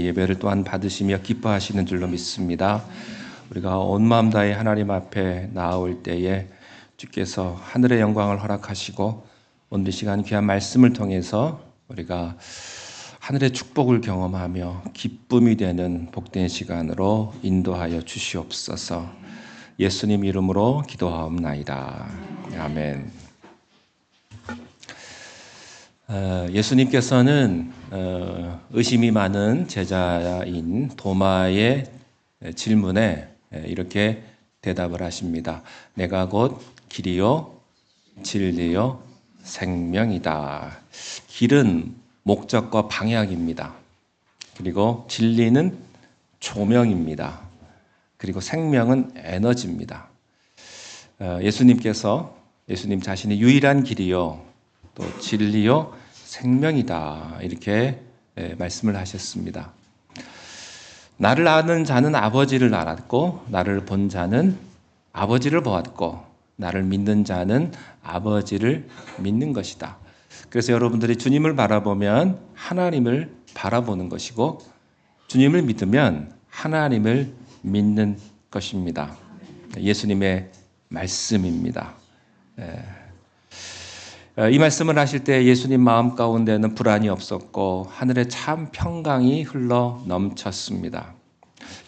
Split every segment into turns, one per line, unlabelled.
예배를 또한 받으시며 기뻐하시는 줄로 믿습니다. 우리가 온 마음 다해 하나님 앞에 나아올 때에 주께서 하늘의 영광을 허락하시고 오늘 이 시간 귀한 말씀을 통해서 우리가 하늘의 축복을 경험하며 기쁨이 되는 복된 시간으로 인도하여 주시옵소서. 예수님 이름으로 기도하옵나이다. 아멘. 예수님께서는 의심이 많은 제자인 도마의 질문에 이렇게 대답을 하십니다. 내가 곧 길이요 진리요 생명이다. 길은 목적과 방향입니다. 그리고 진리는 조명입니다. 그리고 생명은 에너지입니다. 예수님 자신의 유일한 길이요 또 진리요 생명이다 이렇게 말씀을 하셨습니다. 나를 아는 자는 아버지를 알았고 나를 본 자는 아버지를 보았고 나를 믿는 자는 아버지를 믿는 것이다. 그래서 여러분들이 주님을 바라보면 하나님을 바라보는 것이고 주님을 믿으면 하나님을 믿는 것입니다. 예수님의 말씀입니다. 이 말씀을 하실 때 예수님 마음 가운데는 불안이 없었고 하늘에 참 평강이 흘러 넘쳤습니다.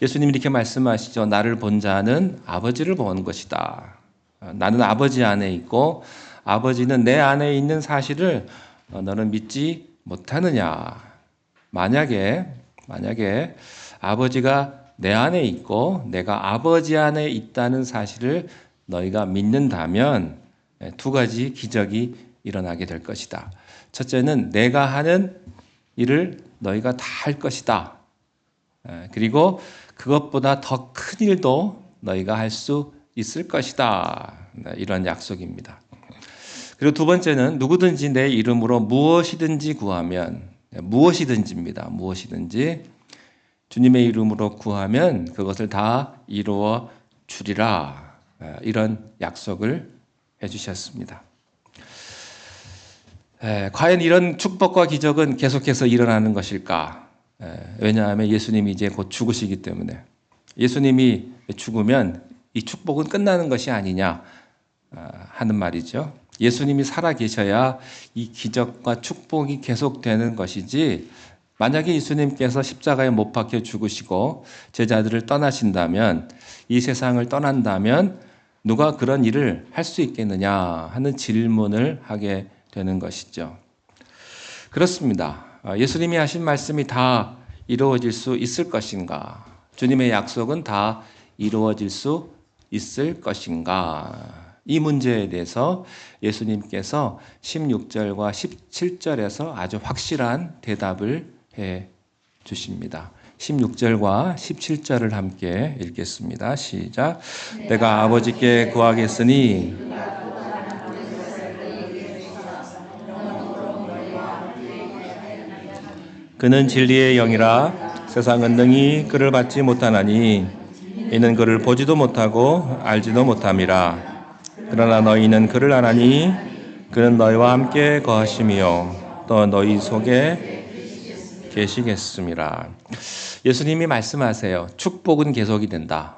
예수님이 이렇게 말씀하시죠. 나를 본 자는 아버지를 본 것이다. 나는 아버지 안에 있고 아버지는 내 안에 있는 사실을 너는 믿지 못하느냐. 만약에 아버지가 내 안에 있고 내가 아버지 안에 있다는 사실을 너희가 믿는다면 두 가지 기적이 일어나게 될 것이다. 첫째는 내가 하는 일을 너희가 다 할 것이다. 그리고 그것보다 더 큰 일도 너희가 할 수 있을 것이다. 이런 약속입니다. 그리고 두 번째는 누구든지 내 이름으로 무엇이든지 구하면 무엇이든지입니다. 무엇이든지 주님의 이름으로 구하면 그것을 다 이루어 주리라. 이런 약속을 해주셨습니다. 과연 이런 축복과 기적은 계속해서 일어나는 것일까? 왜냐하면 예수님이 이제 곧 죽으시기 때문에 예수님이 죽으면 이 축복은 끝나는 것이 아니냐 하는 말이죠. 예수님이 살아 계셔야 이 기적과 축복이 계속되는 것이지 만약에 예수님께서 십자가에 못 박혀 죽으시고 제자들을 떠나신다면 이 세상을 떠난다면 누가 그런 일을 할 수 있겠느냐 하는 질문을 하게 되는 것이죠. 그렇습니다. 예수님이 하신 말씀이 다 이루어질 수 있을 것인가? 주님의 약속은 다 이루어질 수 있을 것인가? 이 문제에 대해서 예수님께서 16절과 17절에서 아주 확실한 대답을 해 주십니다. 16절과 17절을 함께 읽겠습니다. 시작. 내가 아버지께 구하겠으니 그는 진리의 영이라 세상은 능히 그를 받지 못하나니 이는 그를 보지도 못하고 알지도 못함이라. 그러나 너희는 그를 아나니 그는 너희와 함께 거하심이요 또 너희 속에 계시겠음이라. 예수님이 말씀하세요. 축복은 계속이 된다.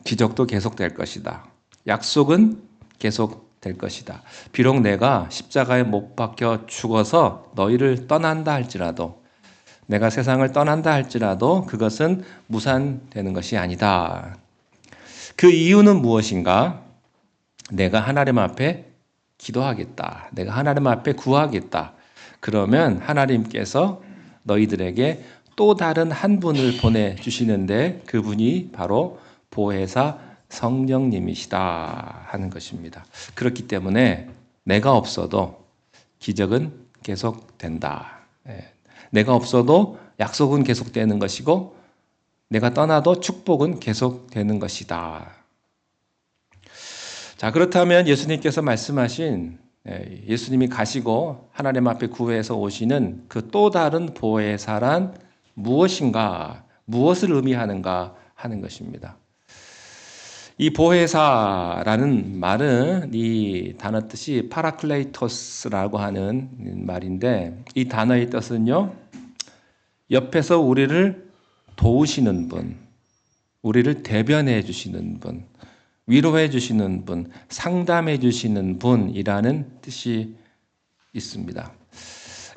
기적도 계속될 것이다. 약속은 계속될 것이다. 비록 내가 십자가에 못 박혀 죽어서 너희를 떠난다 할지라도 내가 세상을 떠난다 할지라도 그것은 무산되는 것이 아니다. 그 이유는 무엇인가? 내가 하나님 앞에 기도하겠다. 내가 하나님 앞에 구하겠다. 그러면 하나님께서 너희들에게 또 다른 한 분을 보내주시는데 그분이 바로 보혜사 성령님이시다 하는 것입니다. 그렇기 때문에 내가 없어도 기적은 계속된다. 내가 없어도 약속은 계속되는 것이고 내가 떠나도 축복은 계속되는 것이다. 자, 그렇다면 예수님께서 말씀하신 예수님이 가시고 하나님 앞에 구해서 오시는 그 또 다른 보혜사란 무엇인가, 무엇을 의미하는가 하는 것입니다. 이 보혜사라는 말은 이 단어 뜻이 파라클레이토스라고 하는 말인데 이 단어의 뜻은요. 옆에서 우리를 도우시는 분, 우리를 대변해 주시는 분, 위로해 주시는 분, 상담해 주시는 분이라는 뜻이 있습니다.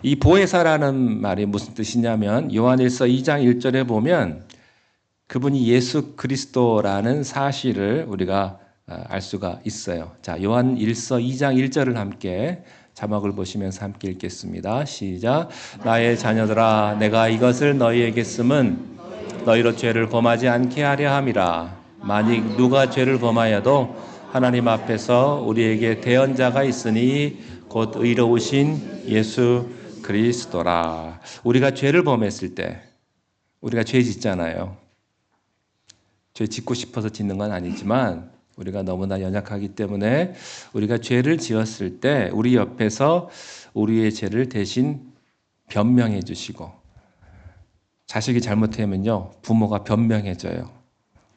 이 보혜사라는 말이 무슨 뜻이냐면 요한일서 2장 1절에 보면 그분이 예수 그리스도라는 사실을 우리가 알 수가 있어요. 자, 요한일서 2장 1절을 함께 자막을 보시면서 함께 읽겠습니다. 시작. 나의 자녀들아, 내가 이것을 너희에게 쓰면 너희로 죄를 범하지 않게 하려 함이라. 만일 누가 죄를 범하여도 하나님 앞에서 우리에게 대언자가 있으니 곧 의로우신 예수 그리스도라. 우리가 죄를 범했을 때 우리가 죄 짓잖아요. 죄 짓고 싶어서 짓는 건 아니지만 우리가 너무나 연약하기 때문에 우리가 죄를 지었을 때 우리 옆에서 우리의 죄를 대신 변명해 주시고, 자식이 잘못하면요 부모가 변명해줘요.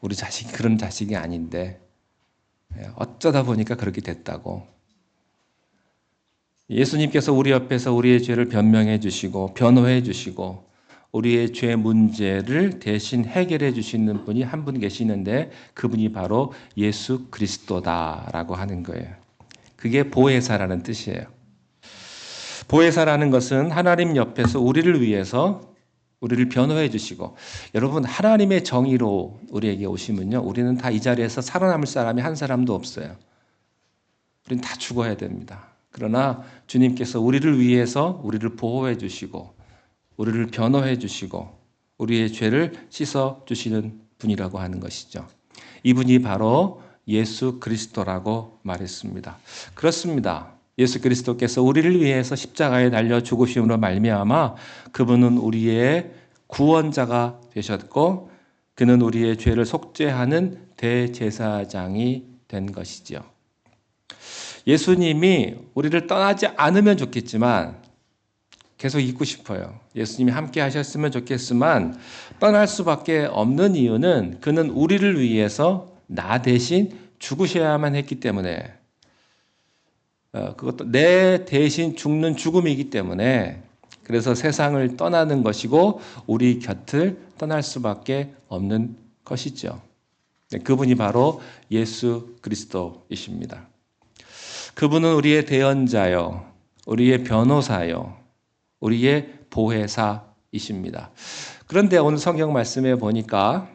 우리 자식이 그런 자식이 아닌데 어쩌다 보니까 그렇게 됐다고. 예수님께서 우리 옆에서 우리의 죄를 변명해 주시고 변호해 주시고 우리의 죄 문제를 대신 해결해 주시는 분이 한 분 계시는데 그분이 바로 예수 그리스도다라고 하는 거예요. 그게 보혜사라는 뜻이에요. 보혜사라는 것은 하나님 옆에서 우리를 위해서 우리를 변호해 주시고, 여러분 하나님의 정의로 우리에게 오시면요 우리는 다 이 자리에서 살아남을 사람이 한 사람도 없어요. 우리는 다 죽어야 됩니다. 그러나 주님께서 우리를 위해서 우리를 보호해 주시고 우리를 변호해 주시고 우리의 죄를 씻어 주시는 분이라고 하는 것이죠. 이분이 바로 예수 그리스도라고 말했습니다. 그렇습니다. 예수 그리스도께서 우리를 위해서 십자가에 달려 죽으심으로 말미암아 그분은 우리의 구원자가 되셨고 그는 우리의 죄를 속죄하는 대제사장이 된 것이지요. 예수님이 우리를 떠나지 않으면 좋겠지만 계속 있고 싶어요. 예수님이 함께 하셨으면 좋겠지만 떠날 수밖에 없는 이유는 그는 우리를 위해서 나 대신 죽으셔야만 했기 때문에, 그것도 내 대신 죽는 죽음이기 때문에, 그래서 세상을 떠나는 것이고 우리 곁을 떠날 수밖에 없는 것이죠. 그분이 바로 예수 그리스도이십니다. 그분은 우리의 대언자요, 우리의 변호사요, 우리의 보혜사이십니다. 그런데 오늘 성경 말씀에 보니까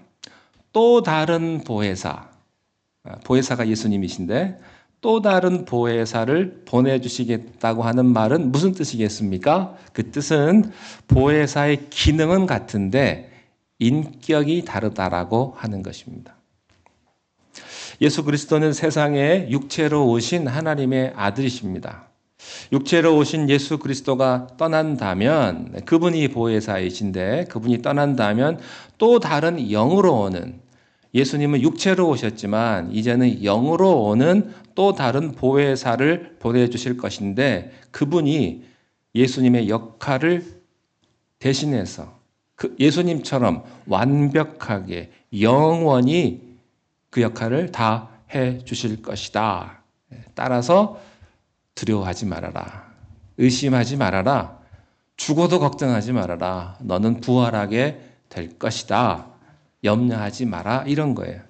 또 다른 보혜사, 보혜사가 예수님이신데 또 다른 보혜사를 보내주시겠다고 하는 말은 무슨 뜻이겠습니까? 그 뜻은 보혜사의 기능은 같은데 인격이 다르다라고 하는 것입니다. 예수 그리스도는 세상에 육체로 오신 하나님의 아들이십니다. 육체로 오신 예수 그리스도가 떠난다면, 그분이 보혜사이신데 그분이 떠난다면 또 다른 영으로 오는, 예수님은 육체로 오셨지만 이제는 영으로 오는 또 다른 보혜사를 보내주실 것인데 그분이 예수님의 역할을 대신해서 예수님처럼 완벽하게 영원히 그 역할을 다 해주실 것이다. 따라서 두려워하지 말아라. 의심하지 말아라. 죽어도 걱정하지 말아라. 너는 부활하게 될 것이다. 염려하지 마라. 이런 거예요.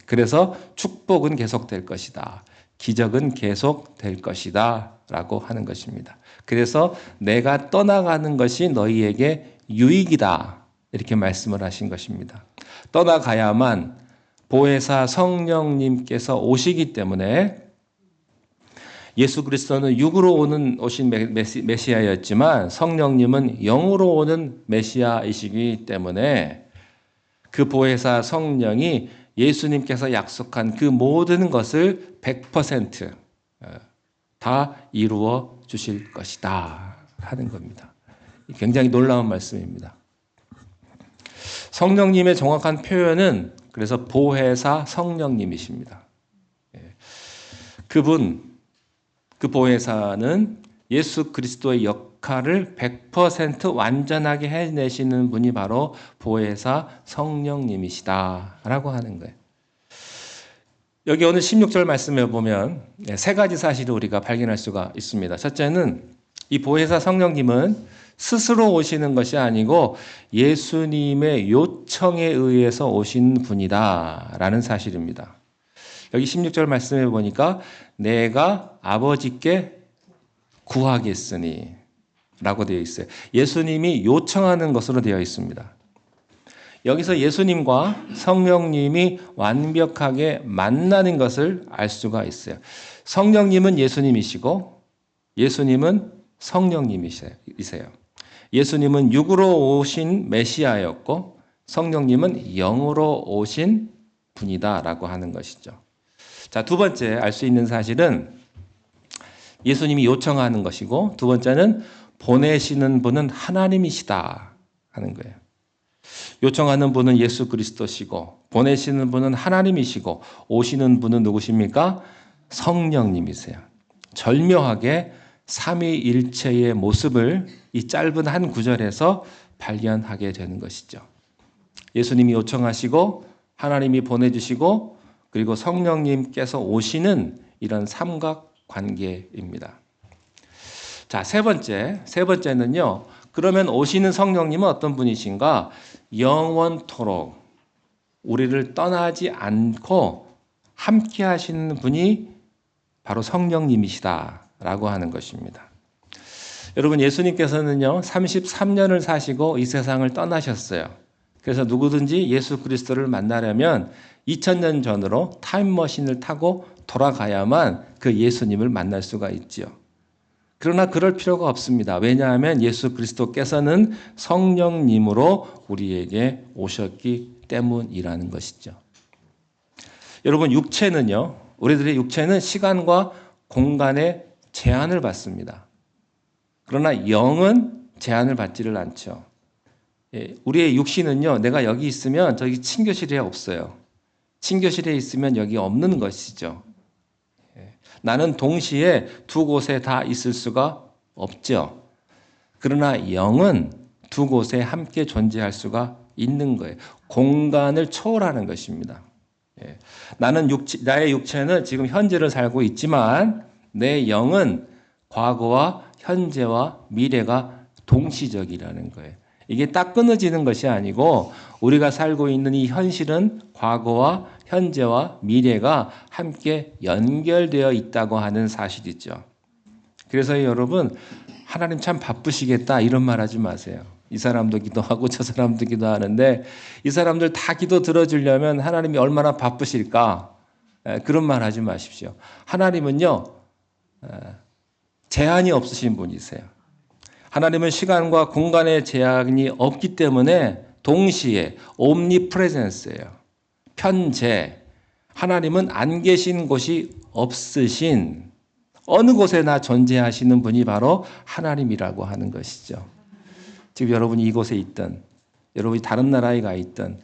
그래서 축복은 계속될 것이다. 기적은 계속될 것이다. 라고 하는 것입니다. 그래서 내가 떠나가는 것이 너희에게 유익이다. 이렇게 말씀을 하신 것입니다. 떠나가야만 보혜사 성령님께서 오시기 때문에, 예수 그리스도는 육으로 오신 메시아였지만 성령님은 영으로 오는 메시아이시기 때문에 그 보혜사 성령이 예수님께서 약속한 그 모든 것을 100%다 이루어 주실 것이다 하는 겁니다. 굉장히 놀라운 말씀입니다. 성령님의 정확한 표현은 그래서 보혜사 성령님이십니다. 그 보혜사는 예수 그리스도의 역할을 100% 완전하게 해내시는 분이 바로 보혜사 성령님이시다라고 하는 거예요. 여기 오늘 16절 말씀에 보면 세 가지 사실을 우리가 발견할 수가 있습니다. 첫째는 이 보혜사 성령님은 스스로 오시는 것이 아니고 예수님의 요청에 의해서 오신 분이다라는 사실입니다. 여기 16절 말씀해 보니까 내가 아버지께 구하겠으니 라고 되어 있어요. 예수님이 요청하는 것으로 되어 있습니다. 여기서 예수님과 성령님이 완벽하게 만나는 것을 알 수가 있어요. 성령님은 예수님이시고 예수님은 성령님이세요. 예수님은 육으로 오신 메시아였고 성령님은 영으로 오신 분이다라고 하는 것이죠. 자, 두 번째 알 수 있는 사실은 예수님이 요청하는 것이고 두 번째는 보내시는 분은 하나님이시다 하는 거예요. 요청하는 분은 예수 그리스도시고 보내시는 분은 하나님이시고 오시는 분은 누구십니까? 성령님이세요. 절묘하게 삼위일체의 모습을 이 짧은 한 구절에서 발견하게 되는 것이죠. 예수님이 요청하시고 하나님이 보내주시고 그리고 성령님께서 오시는 이런 삼각관계입니다. 자, 세 번째는요. 그러면 오시는 성령님은 어떤 분이신가? 영원토록 우리를 떠나지 않고 함께 하시는 분이 바로 성령님이시다라고 하는 것입니다. 여러분, 예수님께서는요 33년을 사시고 이 세상을 떠나셨어요. 그래서 누구든지 예수 그리스도를 만나려면 2000년 전으로 타임머신을 타고 돌아가야만 그 예수님을 만날 수가 있지요. 그러나 그럴 필요가 없습니다. 왜냐하면 예수 그리스도께서는 성령님으로 우리에게 오셨기 때문이라는 것이죠. 여러분, 우리들의 육체는 시간과 공간의 제한을 받습니다. 그러나 영은 제한을 받지를 않죠. 우리의 육신은요, 내가 여기 있으면 저기 친교실에 없어요. 친교실에 있으면 여기 없는 것이죠. 나는 동시에 두 곳에 다 있을 수가 없죠. 그러나 영은 두 곳에 함께 존재할 수가 있는 거예요. 공간을 초월하는 것입니다. 나의 육체는 지금 현재를 살고 있지만 내 영은 과거와 현재와 미래가 동시적이라는 거예요. 이게 딱 끊어지는 것이 아니고 우리가 살고 있는 이 현실은 과거와 현재와 미래가 함께 연결되어 있다고 하는 사실이죠. 그래서 여러분, 하나님 참 바쁘시겠다 이런 말 하지 마세요. 이 사람도 기도하고 저 사람도 기도하는데 이 사람들 다 기도 들어주려면 하나님이 얼마나 바쁘실까? 그런 말 하지 마십시오. 하나님은요, 제한이 없으신 분이세요. 하나님은 시간과 공간의 제한이 없기 때문에 동시에 옴니프레젠스예요. 편재. 하나님은 안 계신 곳이 없으신 어느 곳에나 존재하시는 분이 바로 하나님이라고 하는 것이죠. 지금 여러분이 이곳에 있든 여러분이 다른 나라에 가 있든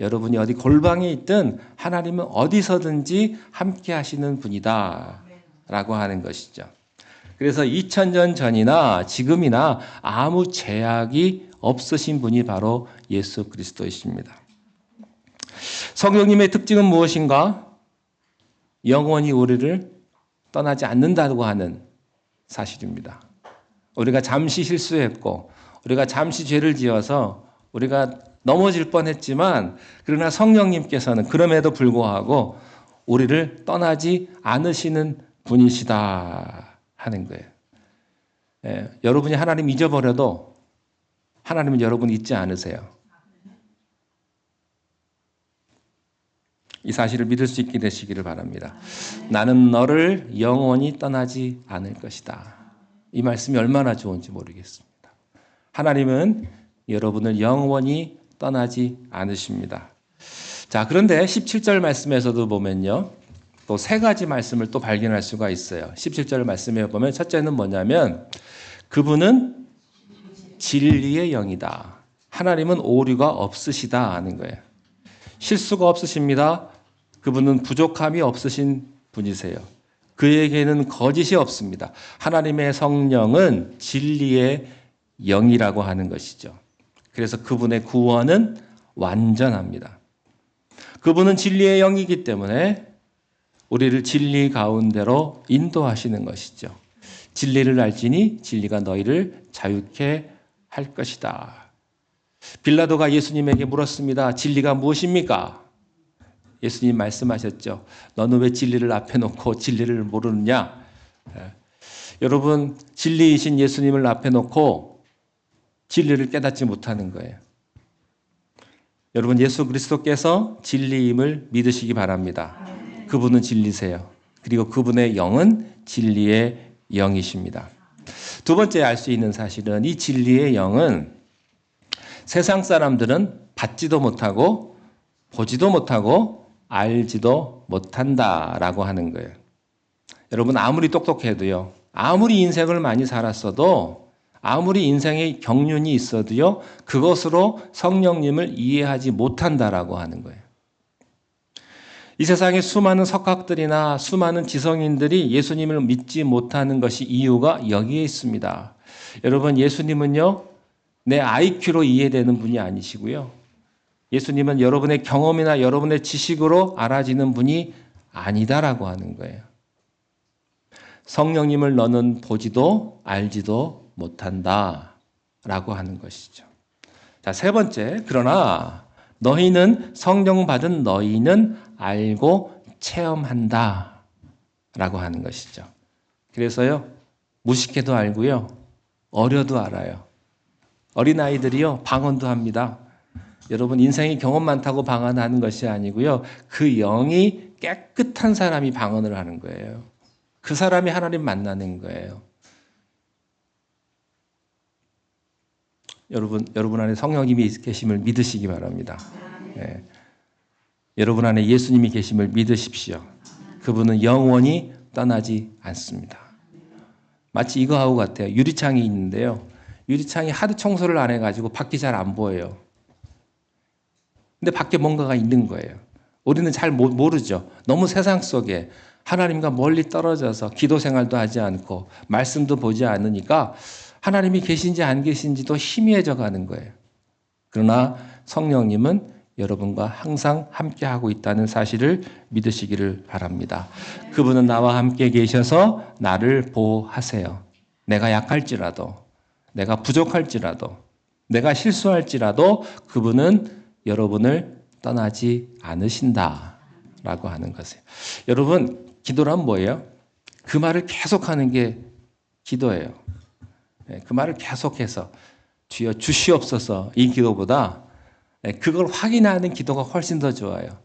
여러분이 어디 골방에 있든 하나님은 어디서든지 함께 하시는 분이다 라고 하는 것이죠. 그래서 2000년 전이나 지금이나 아무 제약이 없으신 분이 바로 예수 그리스도이십니다. 성령님의 특징은 무엇인가? 영원히 우리를 떠나지 않는다고 하는 사실입니다. 우리가 잠시 실수했고 우리가 잠시 죄를 지어서 우리가 넘어질 뻔했지만 그러나 성령님께서는 그럼에도 불구하고 우리를 떠나지 않으시는 분이시다 하는 거예요. 여러분이 하나님 잊어버려도 하나님은 여러분 잊지 않으세요. 이 사실을 믿을 수 있게 되시기를 바랍니다. 나는 너를 영원히 떠나지 않을 것이다. 이 말씀이 얼마나 좋은지 모르겠습니다. 하나님은 여러분을 영원히 떠나지 않으십니다. 자, 그런데 17절 말씀에서도 보면요. 또 세 가지 말씀을 또 발견할 수가 있어요. 17절 말씀에 보면 첫째는 뭐냐면 그분은 진리의 영이다. 하나님은 오류가 없으시다 하는 거예요. 실수가 없으십니다. 그분은 부족함이 없으신 분이세요. 그에게는 거짓이 없습니다. 하나님의 성령은 진리의 영이라고 하는 것이죠. 그래서 그분의 구원은 완전합니다. 그분은 진리의 영이기 때문에 우리를 진리 가운데로 인도하시는 것이죠. 진리를 알지니 진리가 너희를 자유케 할 것이다. 빌라도가 예수님에게 물었습니다. 진리가 무엇입니까? 예수님 말씀하셨죠. 너는 왜 진리를 앞에 놓고 진리를 모르느냐? 여러분, 진리이신 예수님을 앞에 놓고 진리를 깨닫지 못하는 거예요. 여러분, 예수 그리스도께서 진리임을 믿으시기 바랍니다. 그분은 진리세요. 그리고 그분의 영은 진리의 영이십니다. 두 번째 알 수 있는 사실은 이 진리의 영은 세상 사람들은 받지도 못하고 보지도 못하고 알지도 못한다라고 하는 거예요. 여러분, 아무리 똑똑해도요, 아무리 인생을 많이 살았어도, 아무리 인생의 경륜이 있어도요, 그것으로 성령님을 이해하지 못한다라고 하는 거예요. 이 세상에 수많은 석학들이나 수많은 지성인들이 예수님을 믿지 못하는 것이 이유가 여기에 있습니다. 여러분, 예수님은요, 내 IQ로 이해되는 분이 아니시고요. 예수님은 여러분의 경험이나 여러분의 지식으로 알아지는 분이 아니다라고 하는 거예요. 성령님을 너는 보지도 알지도 못한다라고 하는 것이죠. 자, 세 번째, 그러나 너희는 성령 받은 너희는 알고 체험한다라고 하는 것이죠. 그래서요, 무식해도 알고요, 어려도 알아요. 어린아이들이요, 방언도 합니다. 여러분, 인생이 경험 많다고 방언하는 것이 아니고요, 그 영이 깨끗한 사람이 방언을 하는 거예요. 그 사람이 하나님 만나는 거예요. 여러분 안에 성령님이 계심을 믿으시기 바랍니다. 네. 여러분 안에 예수님이 계심을 믿으십시오. 그분은 영원히 떠나지 않습니다. 마치 이거하고 같아요. 유리창이 있는데요. 유리창이 하도 청소를 안 해가지고 밖이 잘 안 보여요. 근데 밖에 뭔가가 있는 거예요. 우리는 잘 모르죠. 너무 세상 속에 하나님과 멀리 떨어져서 기도 생활도 하지 않고 말씀도 보지 않으니까 하나님이 계신지 안 계신지도 희미해져 가는 거예요. 그러나 성령님은 여러분과 항상 함께하고 있다는 사실을 믿으시기를 바랍니다. 그분은 나와 함께 계셔서 나를 보호하세요. 내가 약할지라도, 내가 부족할지라도, 내가 실수할지라도 그분은 여러분을 떠나지 않으신다라고 하는 것이에요. 여러분, 기도란 뭐예요? 그 말을 계속하는 게 기도예요. 그 말을 계속해서 주여 주시옵소서 이 기도보다 그걸 확인하는 기도가 훨씬 더 좋아요.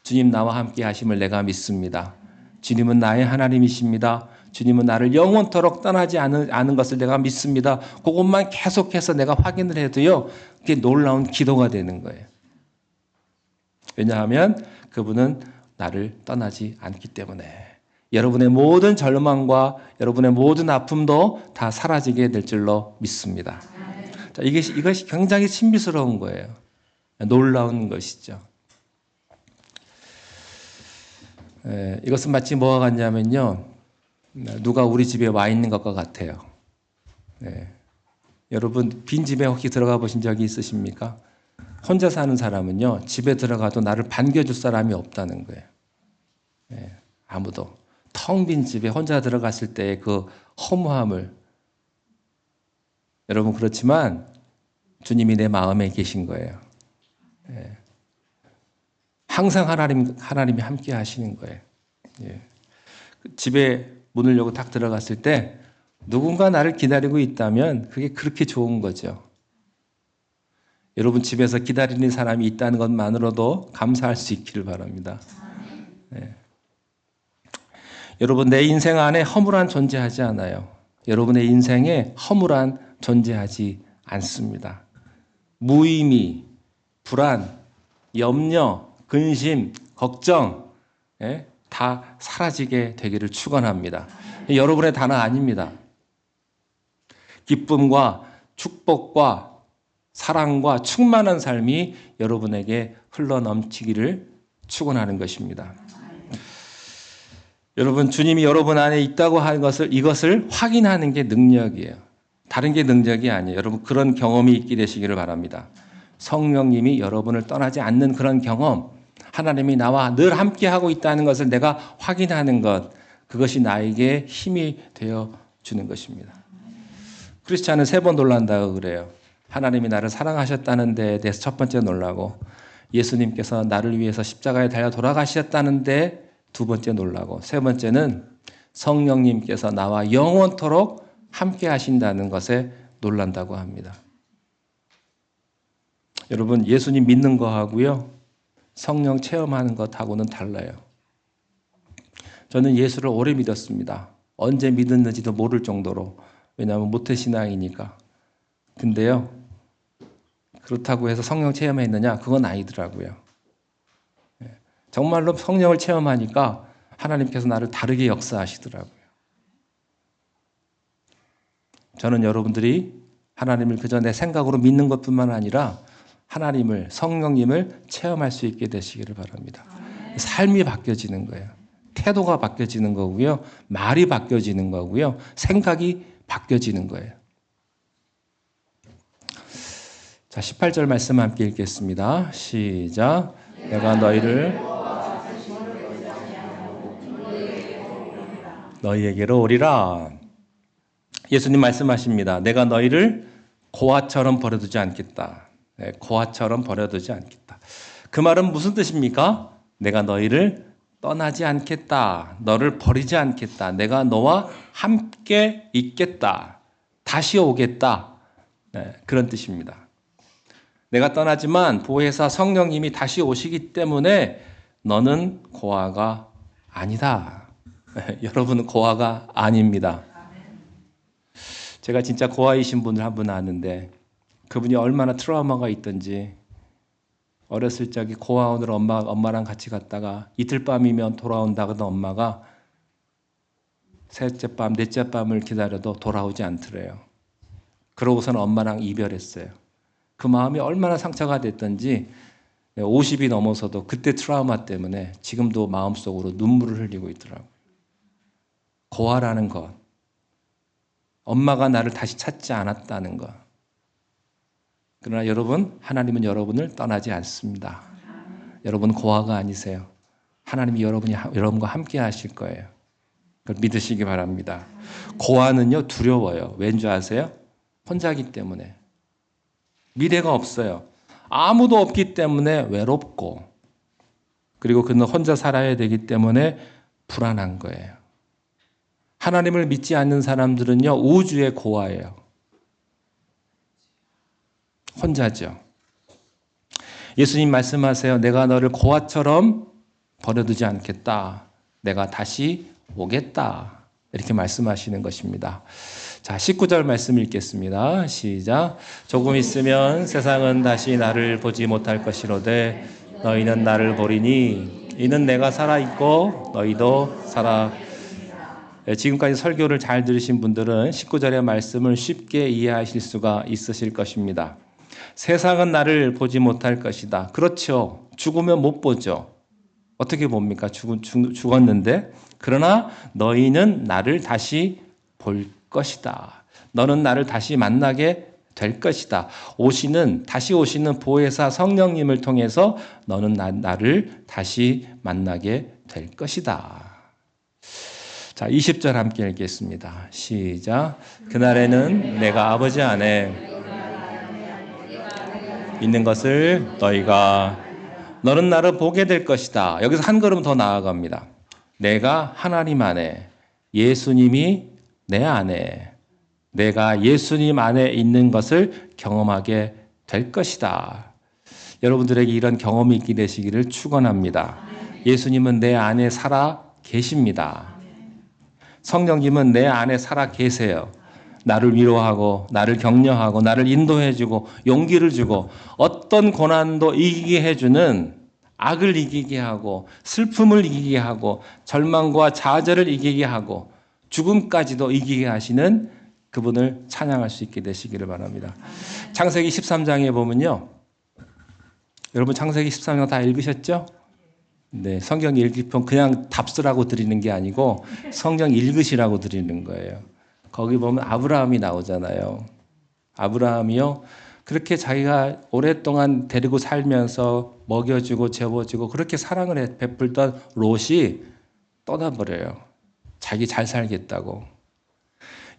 주님 나와 함께 하심을 내가 믿습니다. 주님은 나의 하나님이십니다. 주님은 나를 영원토록 떠나지 않은 것을 내가 믿습니다. 그것만 계속해서 내가 확인을 해도요, 그게 놀라운 기도가 되는 거예요. 왜냐하면 그분은 나를 떠나지 않기 때문에 여러분의 모든 절망과 여러분의 모든 아픔도 다 사라지게 될 줄로 믿습니다. 자, 이것이 굉장히 신비스러운 거예요. 놀라운 것이죠. 이것은 마치 뭐가 같냐면요, 누가 우리 집에 와 있는 것과 같아요. 여러분, 빈 집에 혹시 들어가 보신 적이 있으십니까? 혼자 사는 사람은요, 집에 들어가도 나를 반겨줄 사람이 없다는 거예요. 아무도. 텅 빈 집에 혼자 들어갔을 때의 그 허무함을. 여러분, 그렇지만 주님이 내 마음에 계신 거예요. 항상 하나님이 함께 하시는 거예요. 집에 문을 열고 딱 들어갔을 때 누군가 나를 기다리고 있다면 그게 그렇게 좋은 거죠. 여러분, 집에서 기다리는 사람이 있다는 것만으로도 감사할 수 있기를 바랍니다. 여러분, 내 인생 안에 허물한 존재하지 않아요. 여러분의 인생에 허물한 존재하지 않습니다. 무의미, 불안, 염려, 근심, 걱정, 다 사라지게 되기를 축원합니다. 여러분의 단어 아닙니다. 기쁨과 축복과 사랑과 충만한 삶이 여러분에게 흘러넘치기를 축원하는 것입니다. 여러분, 주님이 여러분 안에 있다고 하는 이것을 확인하는 게 능력이에요. 다른 게 능력이 아니에요. 여러분, 그런 경험이 있게 되시기를 바랍니다. 성령님이 여러분을 떠나지 않는 그런 경험, 하나님이 나와 늘 함께하고 있다는 것을 내가 확인하는 것, 그것이 나에게 힘이 되어 주는 것입니다. 크리스찬은 3번 놀란다고 그래요. 하나님이 나를 사랑하셨다는 데에 대해서 첫 번째 놀라고, 예수님께서 나를 위해서 십자가에 달려 돌아가셨다는 데 두 번째 놀라고, 세 번째는 성령님께서 나와 영원토록 함께 하신다는 것에 놀란다고 합니다. 여러분, 예수님 믿는 거하고요, 성령 체험하는 것하고는 달라요. 저는 예수를 오래 믿었습니다. 언제 믿었는지도 모를 정도로. 왜냐하면 모태신앙이니까. 근데요, 그렇다고 해서 성령 체험했느냐? 그건 아니더라고요. 정말로 성령을 체험하니까 하나님께서 나를 다르게 역사하시더라고요. 저는 여러분들이 하나님을 그저 내 생각으로 믿는 것뿐만 아니라 하나님을, 성령님을 체험할 수 있게 되시기를 바랍니다. 삶이 바뀌어지는 거예요. 태도가 바뀌어지는 거고요. 말이 바뀌어지는 거고요. 생각이 바뀌어지는 거예요. 자, 18절 말씀 함께 읽겠습니다. 시작. 내가 너희에게로 오리라. 예수님 말씀하십니다. 내가 너희를 고아처럼 버려두지 않겠다. 네, 고아처럼 버려두지 않겠다. 그 말은 무슨 뜻입니까? 내가 너희를 떠나지 않겠다. 너를 버리지 않겠다. 내가 너와 함께 있겠다. 다시 오겠다. 네, 그런 뜻입니다. 내가 떠나지만 보혜사 성령님이 다시 오시기 때문에 너는 고아가 아니다. 여러분은 고아가 아닙니다. 제가 진짜 고아이신 분을 한 분 아는데 그분이 얼마나 트라우마가 있던지 어렸을 적에 고아원으로 엄마랑 같이 갔다가 이틀 밤이면 돌아온다거든 엄마가 셋째 밤, 넷째 밤을 기다려도 돌아오지 않더래요. 그러고서는 엄마랑 이별했어요. 그 마음이 얼마나 상처가 됐던지 50이 넘어서도 그때 트라우마 때문에 지금도 마음속으로 눈물을 흘리고 있더라고요. 고아라는 것, 엄마가 나를 다시 찾지 않았다는 것. 그러나 여러분, 하나님은 여러분을 떠나지 않습니다. 여러분 고아가 아니세요. 하나님이 여러분과 함께 하실 거예요. 그걸 믿으시기 바랍니다. 고아는요 두려워요. 왠지 아세요? 혼자기 때문에. 미래가 없어요. 아무도 없기 때문에 외롭고, 그리고 그는 혼자 살아야 되기 때문에 불안한 거예요. 하나님을 믿지 않는 사람들은요 우주의 고아예요. 혼자죠. 예수님 말씀하세요. 내가 너를 고아처럼 버려두지 않겠다. 내가 다시 오겠다. 이렇게 말씀하시는 것입니다. 자, 19절 말씀 읽겠습니다. 시작. 조금 있으면 세상은 다시 나를 보지 못할 것이로되 너희는 나를 보리니 이는 내가 살아있고 너희도 살아. 지금까지 설교를 잘 들으신 분들은 19절의 말씀을 쉽게 이해하실 수가 있으실 것입니다. 세상은 나를 보지 못할 것이다. 그렇죠. 죽으면 못 보죠. 어떻게 봅니까? 죽었는데. 그러나 너희는 나를 다시 볼 것이다. 너는 나를 다시 만나게 될 것이다. 다시 오시는 보혜사 성령님을 통해서 너는 나를 다시 만나게 될 것이다. 자, 20절 함께 읽겠습니다. 시작. 그날에는 내가 아버지 안에 있는 것을 너는 나를 보게 될 것이다. 여기서 한 걸음 더 나아갑니다. 내가 하나님 안에, 예수님이 내 안에, 내가 예수님 안에 있는 것을 경험하게 될 것이다. 여러분들에게 이런 경험이 있게 되시기를 축원합니다. 예수님은 내 안에 살아 계십니다. 성령님은 내 안에 살아 계세요. 나를 위로하고 나를 격려하고 나를 인도해주고 용기를 주고 어떤 고난도 이기게 해주는, 악을 이기게 하고 슬픔을 이기게 하고 절망과 좌절을 이기게 하고 죽음까지도 이기게 하시는 그분을 찬양할 수 있게 되시기를 바랍니다. 창세기 13장에 보면요. 여러분 창세기 13장 다 읽으셨죠? 네, 성경 읽기편 그냥 답쓰라고 드리는 게 아니고 성경 읽으시라고 드리는 거예요. 거기 보면 아브라함이 나오잖아요. 아브라함이요. 그렇게 자기가 오랫동안 데리고 살면서 먹여주고 재워주고 그렇게 사랑을 베풀던 롯이 떠나버려요. 자기 잘 살겠다고.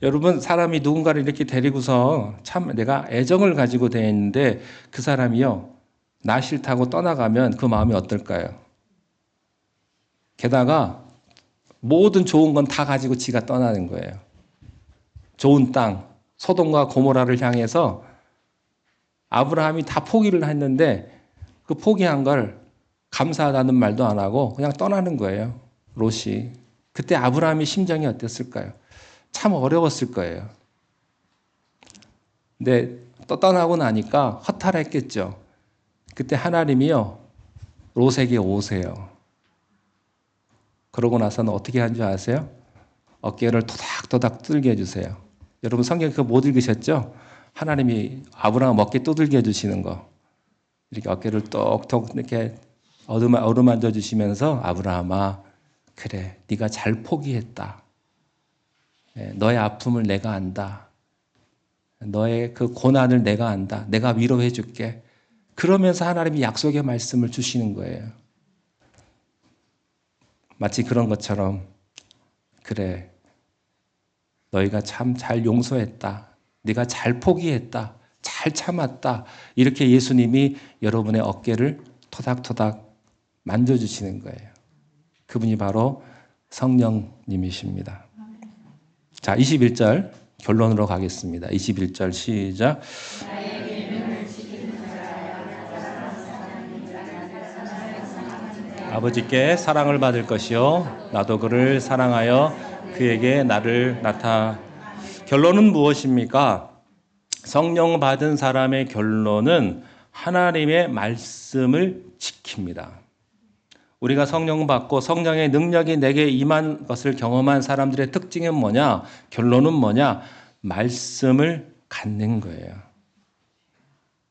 여러분, 사람이 누군가를 이렇게 데리고서 참 내가 애정을 가지고 대했는데 그 사람이요, 나 싫다고 떠나가면 그 마음이 어떨까요? 게다가 모든 좋은 건 다 가지고 지가 떠나는 거예요. 좋은 땅, 소돔과 고모라를 향해서 아브라함이 다 포기를 했는데 그 포기한 걸 감사하다는 말도 안 하고 그냥 떠나는 거예요. 롯이. 그때 아브라함의 심정이 어땠을까요? 참 어려웠을 거예요. 근데 또 떠나고 나니까 허탈했겠죠. 그때 하나님이요, 롯에게 오세요. 그러고 나서는 어떻게 한 줄 아세요? 어깨를 토닥토닥 두들겨 주세요. 여러분 성경 그거 못 읽으셨죠? 하나님이 아브라함 어깨 두들겨 주시는 거. 이렇게 어깨를 똑똑 이렇게 어루만져 주시면서 아브라함아, 그래, 네가 잘 포기했다. 너의 아픔을 내가 안다. 너의 그 고난을 내가 안다. 내가 위로해 줄게. 그러면서 하나님이 약속의 말씀을 주시는 거예요. 마치 그런 것처럼, 그래, 너희가 참 잘 용서했다. 네가 잘 포기했다. 잘 참았다. 이렇게 예수님이 여러분의 어깨를 토닥토닥 만져주시는 거예요. 그분이 바로 성령님이십니다. 자, 21절 결론으로 가겠습니다. 21절 시작. 아버지께 사랑을 받을 것이요 나도 그를 사랑하여 그에게 나를 결론은 무엇입니까? 성령 받은 사람의 결론은 하나님의 말씀을 지킵니다. 우리가 성령 받고 성령의 능력이 내게 임한 것을 경험한 사람들의 특징은 뭐냐? 결론은 뭐냐? 말씀을 갖는 거예요.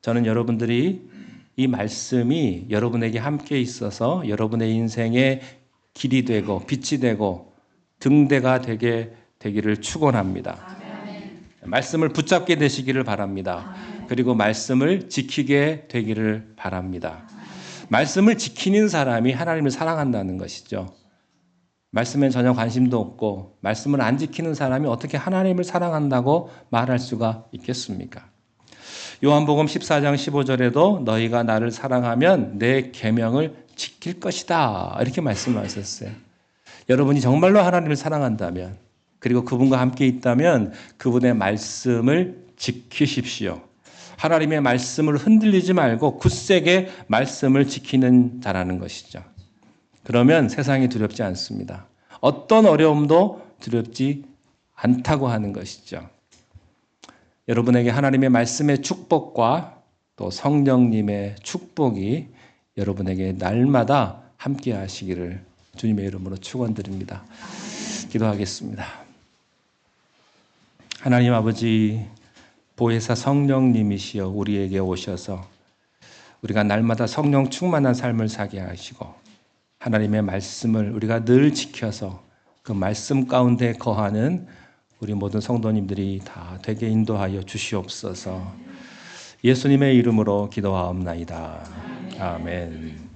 저는 여러분들이 이 말씀이 여러분에게 함께 있어서 여러분의 인생의 길이 되고 빛이 되고 등대가 되기를 축원합니다. 말씀을 붙잡게 되시기를 바랍니다. 그리고 말씀을 지키게 되기를 바랍니다. 말씀을 지키는 사람이 하나님을 사랑한다는 것이죠. 말씀엔 전혀 관심도 없고 말씀을 안 지키는 사람이 어떻게 하나님을 사랑한다고 말할 수가 있겠습니까? 요한복음 14장 15절에도 너희가 나를 사랑하면 내 계명을 지킬 것이다. 이렇게 말씀하셨어요. 여러분이 정말로 하나님을 사랑한다면 그리고 그분과 함께 있다면 그분의 말씀을 지키십시오. 하나님의 말씀을 흔들리지 말고 굳세게 말씀을 지키는 자라는 것이죠. 그러면 세상이 두렵지 않습니다. 어떤 어려움도 두렵지 않다고 하는 것이죠. 여러분에게 하나님의 말씀의 축복과 또 성령님의 축복이 여러분에게 날마다 함께 하시기를 주님의 이름으로 축원드립니다. 기도하겠습니다. 하나님 아버지, 보혜사 성령님이시여 우리에게 오셔서 우리가 날마다 성령 충만한 삶을 살게 하시고 하나님의 말씀을 우리가 늘 지켜서 그 말씀 가운데 거하는 우리 모든 성도님들이 다 되게 인도하여 주시옵소서. 예수님의 이름으로 기도하옵나이다. 아멘.